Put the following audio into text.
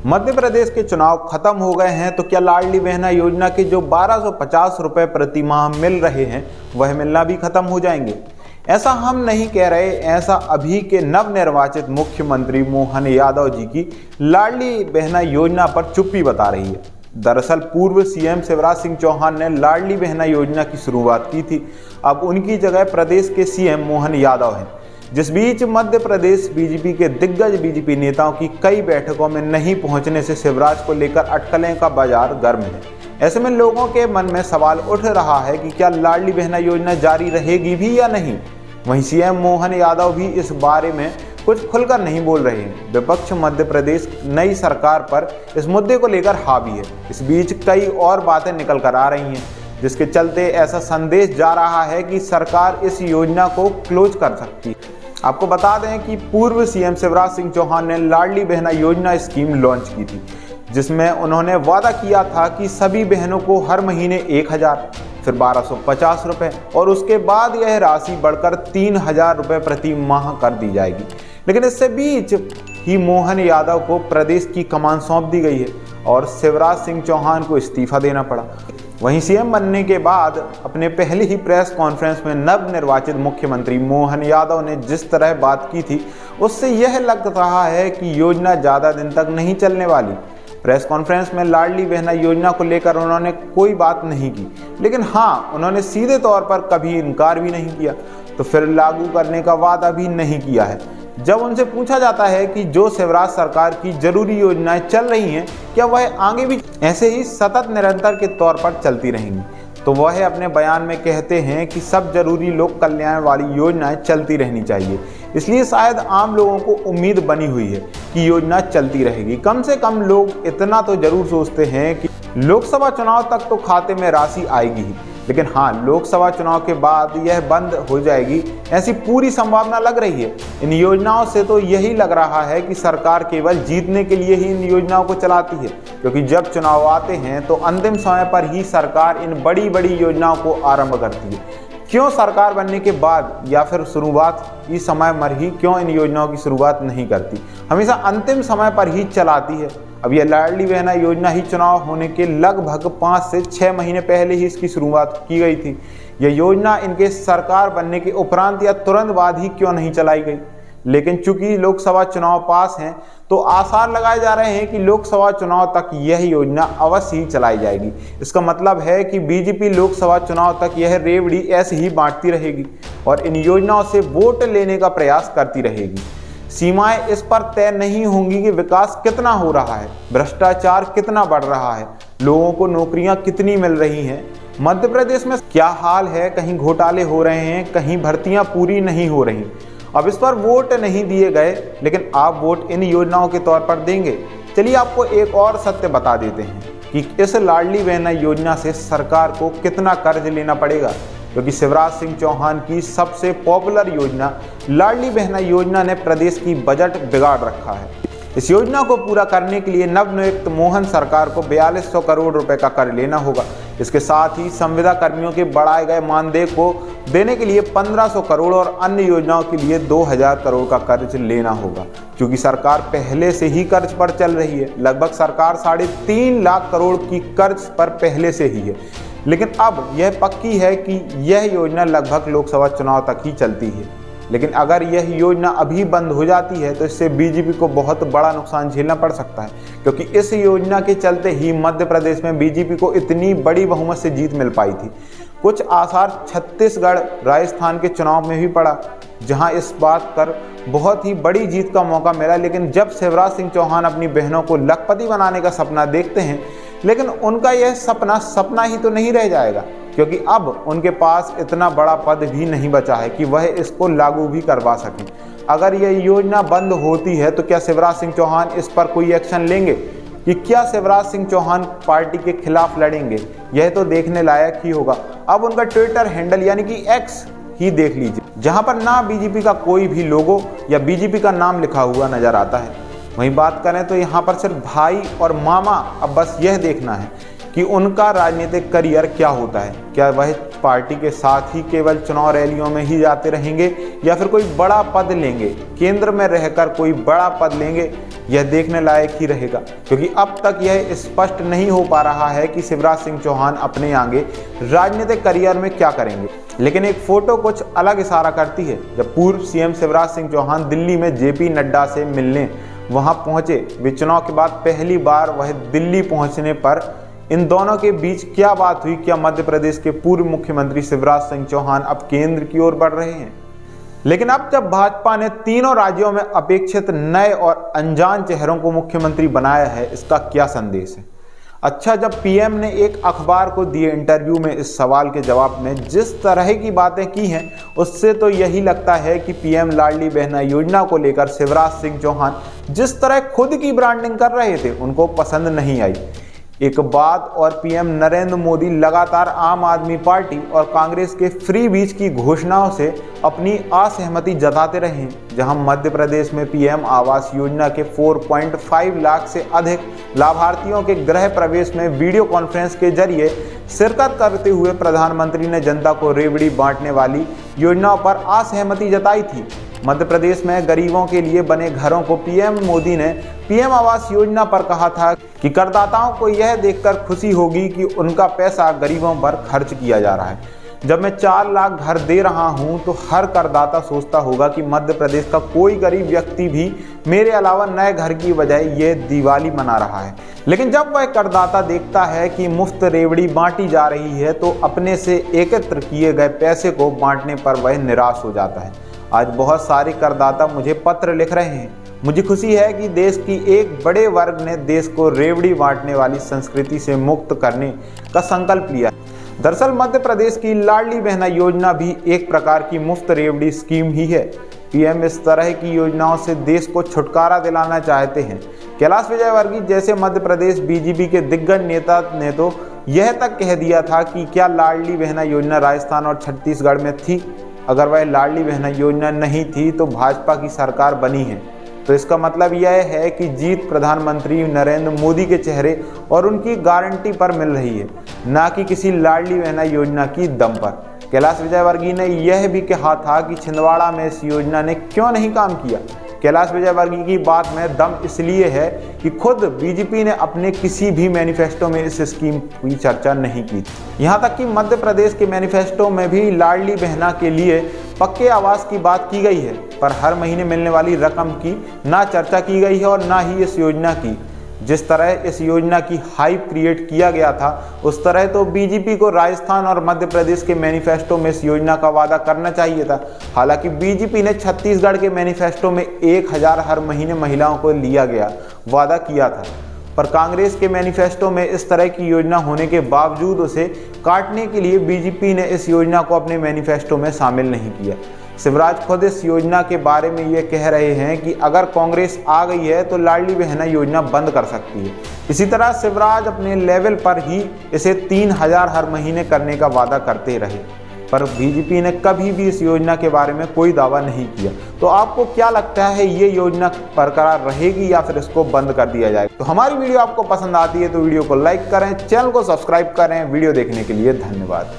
मध्य प्रदेश के चुनाव खत्म हो गए हैं तो क्या लाडली बहना योजना के जो 1250 रुपए प्रति माह मिल रहे हैं वह मिलना भी खत्म हो जाएंगे? ऐसा हम नहीं कह रहे, ऐसा अभी के नवनिर्वाचित मुख्यमंत्री मोहन यादव जी की लाडली बहना योजना पर चुप्पी बता रही है। दरअसल पूर्व सीएम शिवराज सिंह चौहान ने लाडली बहना योजना की शुरुआत की थी। अब उनकी जगह प्रदेश के सीएम मोहन यादव हैं। जिस बीच मध्य प्रदेश बीजेपी के दिग्गज बीजेपी नेताओं की कई बैठकों में नहीं पहुंचने से शिवराज को लेकर अटकलें का बाजार गर्म है। ऐसे में लोगों के मन में सवाल उठ रहा है कि क्या लाडली बहना योजना जारी रहेगी भी या नहीं। वहीं सीएम मोहन यादव भी इस बारे में कुछ खुलकर नहीं बोल रहे हैं। विपक्ष मध्य प्रदेश नई सरकार पर इस मुद्दे को लेकर हावी है। इस बीच कई और बातें निकल कर आ रही हैं, जिसके चलते ऐसा संदेश जा रहा है कि सरकार इस योजना को क्लोज कर सकती है। आपको बता दें कि पूर्व सीएम शिवराज सिंह चौहान ने लाडली बहना योजना स्कीम लॉन्च की थी, जिसमें उन्होंने वादा किया था कि सभी बहनों को हर महीने 1000, फिर 1250 रुपये और उसके बाद यह राशि बढ़कर 3000 रुपये प्रति माह कर दी जाएगी। लेकिन इससे बीच ही मोहन यादव को प्रदेश की कमान सौंप दी गई है और शिवराज सिंह चौहान को इस्तीफा देना पड़ा। वहीं सीएम बनने के बाद अपने पहली ही प्रेस कॉन्फ्रेंस में नवनिर्वाचित मुख्यमंत्री मोहन यादव ने जिस तरह बात की थी, उससे यह लग रहा है कि योजना ज़्यादा दिन तक नहीं चलने वाली। प्रेस कॉन्फ्रेंस में लाडली बहना योजना को लेकर उन्होंने कोई बात नहीं की, लेकिन हाँ, उन्होंने सीधे तौर पर कभी इनकार भी नहीं किया, तो फिर लागू करने का वादा भी नहीं किया है। जब उनसे पूछा जाता है कि जो शिवराज सरकार की जरूरी योजनाएं चल रही हैं, क्या वह आगे भी ऐसे ही सतत निरंतर के तौर पर चलती रहेंगी, तो वह अपने बयान में कहते हैं कि सब जरूरी लोक कल्याण वाली योजनाएं चलती रहनी चाहिए। इसलिए शायद आम लोगों को उम्मीद बनी हुई है कि योजना चलती रहेगी। कम से कम लोग इतना तो जरूर सोचते हैं कि लोकसभा चुनाव तक तो खाते में राशि आएगी ही, लेकिन हाँ, लोकसभा चुनाव के बाद यह बंद हो जाएगी, ऐसी पूरी संभावना लग रही है। इन योजनाओं से तो यही लग रहा है कि सरकार केवल जीतने के लिए ही इन योजनाओं को चलाती है, क्योंकि जब चुनाव आते हैं तो अंतिम समय पर ही सरकार इन बड़ी बड़ी योजनाओं को आरंभ करती है। क्यों सरकार बनने के बाद या फिर शुरुआत इस समय पर ही क्यों इन योजनाओं की शुरुआत नहीं करती, हमेशा अंतिम समय पर ही चलाती है। अब यह लाडली बहना योजना ही चुनाव होने के लगभग 5 से 6 महीने पहले ही इसकी शुरुआत की गई थी। यह योजना इनके सरकार बनने के उपरांत या तुरंत बाद ही क्यों नहीं चलाई गई। लेकिन चूंकि लोकसभा चुनाव पास हैं, तो आसार लगाए जा रहे हैं कि लोकसभा चुनाव तक यह योजना अवश्य ही चलाई जाएगी। इसका मतलब है कि बीजेपी लोकसभा चुनाव तक यह रेवड़ी ऐसे ही बांटती रहेगी और इन योजनाओं से वोट लेने का प्रयास करती रहेगी। सीमाएं इस पर तय नहीं होंगी कि विकास कितना हो रहा है, भ्रष्टाचार कितना बढ़ रहा है, लोगों को नौकरियां कितनी मिल रही हैं, मध्य प्रदेश में क्या हाल है, कहीं घोटाले हो रहे हैं, कहीं भर्तियां पूरी नहीं हो रही। अब इस पर वोट नहीं दिए गए, लेकिन आप वोट इन योजनाओं के तौर पर देंगे। चलिए आपको एक और सत्य बता देते हैं कि इस लाडली बहना योजना से सरकार को कितना कर्ज लेना पड़ेगा, क्योंकि शिवराज सिंह चौहान की सबसे पॉपुलर योजना लाडली बहना योजना ने प्रदेश की बजट बिगाड़ रखा है। इस योजना को पूरा करने के लिए नवनियुक्त मोहन सरकार को 4200 करोड़ रुपए का कर्ज लेना होगा। इसके साथ ही संविदा कर्मियों के बढ़ाए गए मानदेय को देने के लिए 1500 करोड़ और अन्य योजनाओं के लिए 2000 करोड़ का कर्ज लेना होगा। क्योंकि सरकार पहले से ही कर्ज पर चल रही है, लगभग सरकार 3.5 लाख करोड़ की कर्ज पर पहले से ही है। लेकिन अब यह पक्की है कि यह योजना लगभग लोकसभा चुनाव तक ही चलती है। लेकिन अगर यह योजना अभी बंद हो जाती है तो इससे बीजेपी को बहुत बड़ा नुकसान झेलना पड़ सकता है, क्योंकि इस योजना के चलते ही मध्य प्रदेश में बीजेपी को इतनी बड़ी बहुमत से जीत मिल पाई थी। कुछ आसार छत्तीसगढ़, राजस्थान के चुनाव में भी पड़ा, जहां इस बात पर बहुत ही बड़ी जीत का मौका मिला। लेकिन जब शिवराज सिंह चौहान अपनी बहनों को लखपति बनाने का सपना देखते हैं, लेकिन उनका यह सपना ही तो नहीं रह जाएगा, क्योंकि अब उनके पास इतना बड़ा पद भी नहीं बचा है कि वह इसको लागू भी करवा सकें। अगर यह योजना बंद होती है तो क्या शिवराज सिंह चौहान इस पर कोई एक्शन लेंगे, कि क्या शिवराज सिंह चौहान पार्टी के खिलाफ लड़ेंगे, यह तो देखने लायक ही होगा। अब उनका ट्विटर हैंडल यानी कि एक्स ही देख लीजिए, जहां पर ना बीजेपी का कोई भी लोगो या बीजेपी का नाम लिखा हुआ नजर आता है। वहीं बात करें तो यहाँ पर सिर्फ भाई और मामा, अब बस यह देखना है कि उनका राजनीतिक करियर क्या होता है। क्या वह पार्टी के साथ ही केवल चुनाव रैलियों में ही जाते रहेंगे, या फिर कोई बड़ा पद लेंगे, केंद्र में रहकर कोई बड़ा पद लेंगे, यह देखने लायक ही रहेगा, क्योंकि अब तक यह स्पष्ट नहीं हो पा रहा है कि शिवराज सिंह चौहान अपने आगे राजनीतिक करियर में क्या करेंगे। लेकिन एक फोटो कुछ अलग इशारा करती है। जब पूर्व सीएम शिवराज सिंह चौहान दिल्ली में जेपी नड्डा से मिलने वहां पहुंचे, वे चुनाव के बाद पहली बार वह दिल्ली पहुंचने पर इन दोनों के बीच क्या बात हुई? क्या मध्य प्रदेश के पूर्व मुख्यमंत्री शिवराज सिंह चौहान अब केंद्र की ओर बढ़ रहे हैं? लेकिन अब जब भाजपा ने तीनों राज्यों में अपेक्षित नए और अनजान चेहरों को मुख्यमंत्री बनाया है, इसका क्या संदेश है? अच्छा, जब पीएम ने एक अखबार को दिए इंटरव्यू में इस सवाल के जवाब में जिस तरह की बातें की हैं, उससे तो यही लगता है कि पीएम लाडली बहना योजना को लेकर शिवराज सिंह चौहान जिस तरह खुद की ब्रांडिंग कर रहे थे, उनको पसंद नहीं आई। एक बात और पीएम नरेंद्र मोदी लगातार आम आदमी पार्टी और कांग्रेस के फ्री बीज की घोषणाओं से अपनी असहमति जताते रहे हैं। जहां मध्य प्रदेश में पीएम आवास योजना के 4.5 लाख से अधिक लाभार्थियों के गृह प्रवेश में वीडियो कॉन्फ्रेंस के जरिए शिरकत करते हुए प्रधानमंत्री ने जनता को रेवड़ी बांटने वाली योजनाओं पर असहमति जताई थी। मध्य प्रदेश में गरीबों के लिए बने घरों को पीएम मोदी ने पीएम आवास योजना पर कहा था कि करदाताओं को यह देखकर खुशी होगी कि उनका पैसा गरीबों पर खर्च किया जा रहा है। जब मैं 4 लाख घर दे रहा हूं तो हर करदाता सोचता होगा कि मध्य प्रदेश का कोई गरीब व्यक्ति भी मेरे अलावा नए घर की बजाय ये दिवाली मना रहा है। लेकिन जब वह करदाता देखता है कि मुफ्त रेवड़ी बांटी जा रही है तो अपने से एकत्र किए गए पैसे को बांटने पर वह निराश हो जाता है। आज बहुत सारे करदाता मुझे पत्र लिख रहे हैं। मुझे खुशी है कि देश की एक बड़े वर्ग ने देश को रेवड़ी बांटने वाली संस्कृति से मुक्त करने का संकल्प लिया। दरअसल मध्य प्रदेश की लाडली बहना योजना भी एक प्रकार की मुफ्त रेवड़ी स्कीम ही है। पीएम इस तरह की योजनाओं से देश को छुटकारा दिलाना चाहते हैं। कैलाश विजयवर्गीय जैसे मध्य प्रदेश बीजेपी के दिग्गज नेता ने तो यह तक कह दिया था कि क्या लाडली बहना योजना राजस्थान और छत्तीसगढ़ में थी? अगर वह लाडली बहना योजना नहीं थी तो भाजपा की सरकार बनी है, तो इसका मतलब यह है कि जीत प्रधानमंत्री नरेंद्र मोदी के चेहरे और उनकी गारंटी पर मिल रही है, ना कि किसी लाडली बहना योजना की दम पर। कैलाश विजयवर्गीय ने यह भी कहा था कि छिंदवाड़ा में इस योजना ने क्यों नहीं काम किया। कैलाश विजयवर्गीय की बात में दम इसलिए है कि खुद बीजेपी ने अपने किसी भी मैनिफेस्टो में इस स्कीम की चर्चा नहीं की। यहाँ तक कि मध्य प्रदेश के मैनिफेस्टो में भी लाडली बहना के लिए पक्के आवास की बात की गई है, पर हर महीने मिलने वाली रकम की ना चर्चा की गई है और ना ही इस योजना की। जिस तरह इस योजना की हाइप क्रिएट किया गया था, उस तरह तो बीजेपी को राजस्थान और मध्य प्रदेश के मैनिफेस्टो में इस योजना का वादा करना चाहिए था। हालांकि बीजेपी ने छत्तीसगढ़ के मैनिफेस्टो में 1000 हर महीने महिलाओं को लिया गया वादा किया था, पर कांग्रेस के मैनिफेस्टो में इस तरह की योजना होने के बावजूद उसे काटने के लिए बीजेपी ने इस योजना को अपने मैनिफेस्टो में शामिल नहीं किया। शिवराज खुद इस योजना के बारे में ये कह रहे हैं कि अगर कांग्रेस आ गई है तो लाडली बहना योजना बंद कर सकती है। इसी तरह शिवराज अपने लेवल पर ही इसे 3000 हर महीने करने का वादा करते रहे, पर बीजेपी ने कभी भी इस योजना के बारे में कोई दावा नहीं किया। तो आपको क्या लगता है, ये योजना बरकरार रहेगी या फिर इसको बंद कर दिया जाएगा? तो हमारी वीडियो आपको पसंद आती है तो वीडियो को लाइक करें, चैनल को सब्सक्राइब करें। वीडियो देखने के लिए धन्यवाद।